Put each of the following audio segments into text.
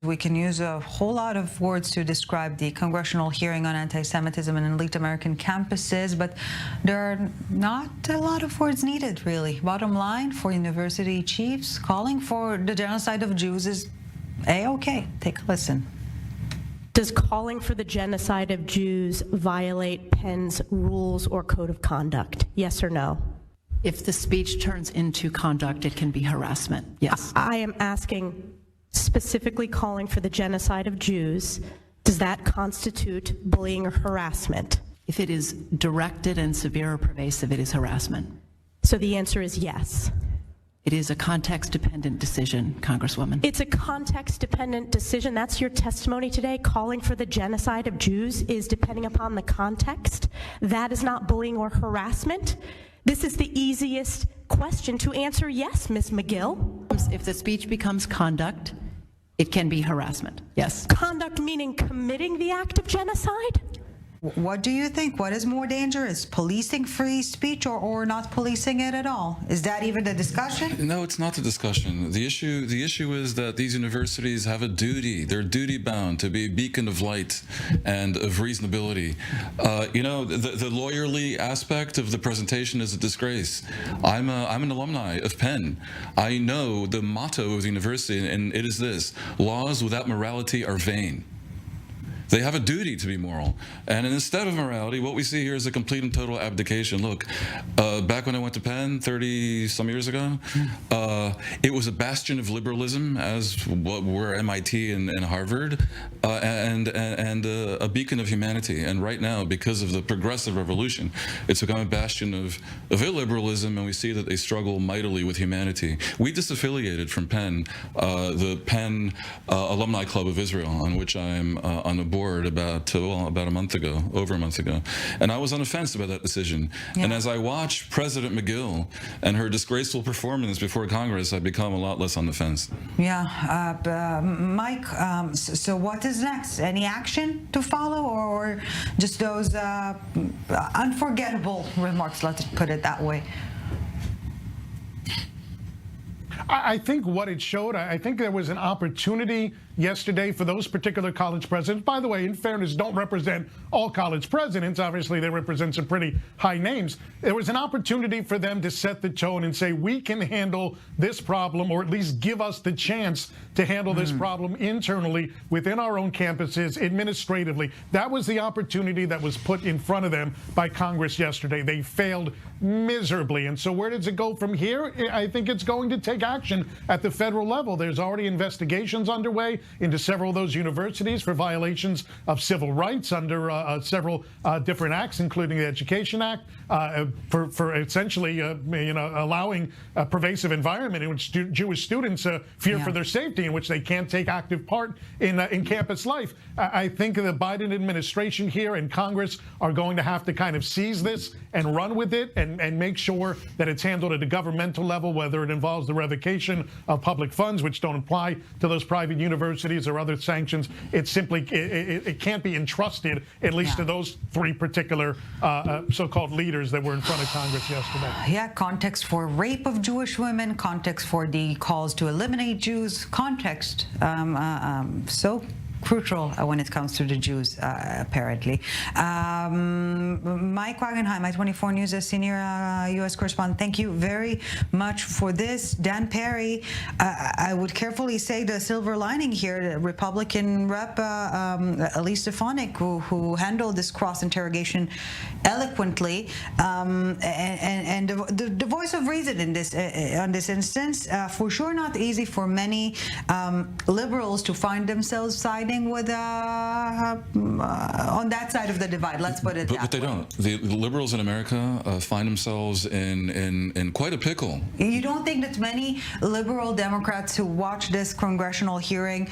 We can use a whole lot of words to describe the congressional hearing on anti-Semitism in elite American campuses, but there are not a lot of words needed, really. Bottom line, for university chiefs, calling for the genocide of Jews is A-OK. Take a listen. Does calling for the genocide of Jews violate Penn's rules or code of conduct? Yes or no? If the speech turns into conduct, it can be harassment. Yes. I am asking, specifically calling for the genocide of Jews, does that constitute bullying or harassment? If it is directed and severe or pervasive, it is harassment. So the answer is yes. It is a context-dependent decision, Congresswoman. It's a context-dependent decision. That's your testimony today. Calling for the genocide of Jews is depending upon the context. That is not bullying or harassment. This is the easiest question to answer yes, Ms. McGill. If the speech becomes conduct, it can be harassment. Yes. Conduct meaning committing the act of genocide? What do you think? What is more dangerous, policing free speech or not policing it at all? Is that even a discussion? No, it's not the discussion. The issue is that these universities have a duty. They're duty bound to be a beacon of light and of reasonability. You know, the lawyerly aspect of the presentation is a disgrace. I'm an alumni of Penn. I know the motto of the university, and it is this: laws without morality are vain. They have a duty to be moral. And instead of morality, what we see here is a complete and total abdication. Look, back when I went to Penn 30-some years ago, it was a bastion of liberalism, as what were MIT and Harvard, and a beacon of humanity. And right now, because of the progressive revolution, it's become a bastion of illiberalism, and we see that they struggle mightily with humanity. We disaffiliated from Penn, the Penn Alumni Club of Israel, on which I'm on the board about a month ago, over a month ago, and I was on the fence about that decision. Yeah. And as I watch President McGill and her disgraceful performance before Congress, I've become a lot less on the fence. Yeah, Mike. So what is next? Any action to follow, or just those unforgettable remarks? Let's put it that way. I think what it showed, I think there was an opportunity yesterday for those particular college presidents. By the way, in fairness, don't represent all college presidents. Obviously, they represent some pretty high names. There was an opportunity for them to set the tone and say, we can handle this problem, or at least give us the chance to handle this problem internally within our own campuses, administratively. That was the opportunity that was put in front of them by Congress yesterday. They failed miserably. And so where does it go from here? I think it's going to take action at the federal level. There's already investigations underway into several of those universities for violations of civil rights under several different acts, including the Education Act, for essentially allowing a pervasive environment in which Jewish students fear for their safety, in which they can't take active part in campus life. I think the Biden administration here and Congress are going to have to kind of seize this and run with it and make sure that it's handled at a governmental level, whether it involves the revocation of public funds, which don't apply to those private universities, or other sanctions. It simply it can't be entrusted, at least to those three particular so-called leaders that were in front of Congress yesterday. Yeah, context for rape of Jewish women, context for the calls to eliminate Jews, context so crucial when it comes to the Jews, apparently. Mike Wagenheim, I24 News, a senior U.S. correspondent, thank you very much for this. Dan Perry, I would carefully say the silver lining here, the Republican rep Elise Stefanik, who handled this cross-interrogation eloquently, and the voice of reason in this on this instance. For sure not easy for many liberals to find themselves siding with on that side of the divide. Let's put it that way. But they don't. The liberals in America find themselves in quite a pickle. You don't think that many liberal Democrats who watched this congressional hearing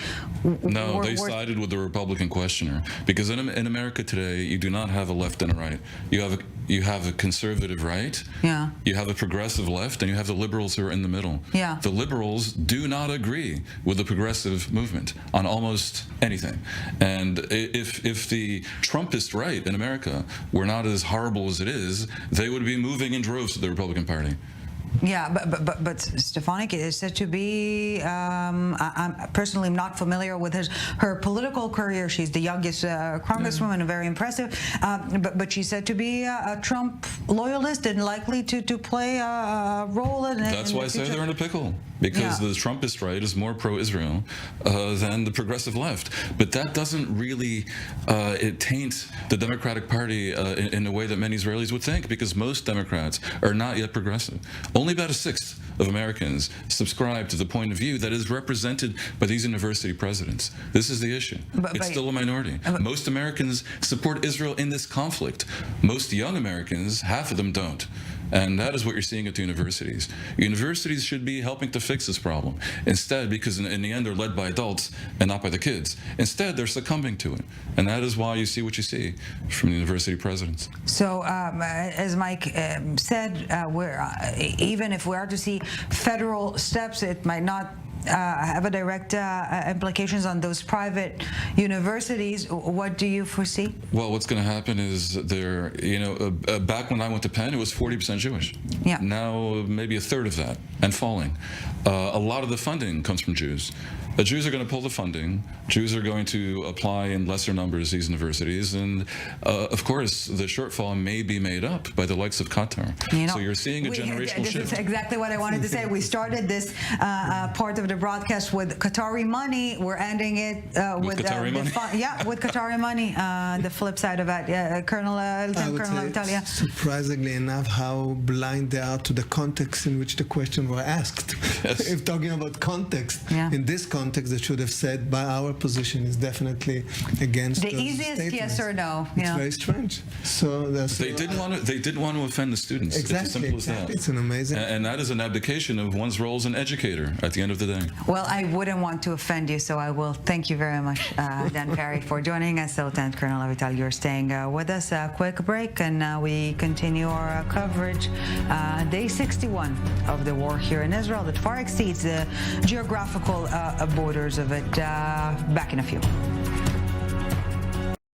they sided with the Republican questioner, because in America today you do not have a left and a right. You have a conservative right, you have a progressive left, and you have the liberals who are in the middle. The liberals do not agree with the progressive movement on almost anything. And if the Trumpist right in America were not as horrible as it is, they would be moving in droves to the Republican Party. Yeah, but Stefanik is said to be. I'm personally not familiar with her political career. She's the youngest congresswoman, very impressive. But she's said to be a Trump loyalist and likely to play a role in. That's why I say they're in a pickle, because the Trumpist right is more pro-Israel than the progressive left. But that doesn't really it taints the Democratic Party in a way that many Israelis would think, because most Democrats are not yet progressive. Only about a sixth of Americans subscribe to the point of view that is represented by these university presidents. This is the issue. It's still a minority. Most Americans support Israel in this conflict. Most young Americans, half of them don't. And that is what you're seeing at the universities. Universities should be helping to fix this problem. Instead, because in the end they're led by adults and not by the kids. Instead, they're succumbing to it. And that is why you see what you see from the university presidents. So, as Mike said, even if we are to see federal steps, it might not have a direct implications on those private universities. What do you foresee? Well, what's going to happen is back when I went to Penn, it was 40% Jewish. Yeah. Now, maybe a third of that, and falling. A lot of the funding comes from Jews. The Jews are going to pull the funding. Jews are going to apply in lesser numbers to these universities, and of course, the shortfall may be made up by the likes of Qatar. So you're seeing a generational shift. This is exactly what I wanted to say. We started this part of the broadcast with Qatari money. We're ending it with Qatari money. With Qatari money. The flip side of that, Colonel Vitalia. Surprisingly enough, how blind they are to the context in which the question were asked. Yes. If talking about context, in this context, they should have said, "By our position is definitely against." The those easiest statements. yes or no. It's very strange. So they didn't want to offend the students. Exactly. It's as simple as that. It's an amazing. And that is an abdication of one's role as an educator at the end of the day. Well, I wouldn't want to offend you, so I will thank you very much, Dan Perry, for joining us. Lieutenant Colonel Avital, you're staying with us. A quick break, and we continue our coverage. Day 61 of the war here in Israel that far exceeds the geographical borders of it. Back in a few.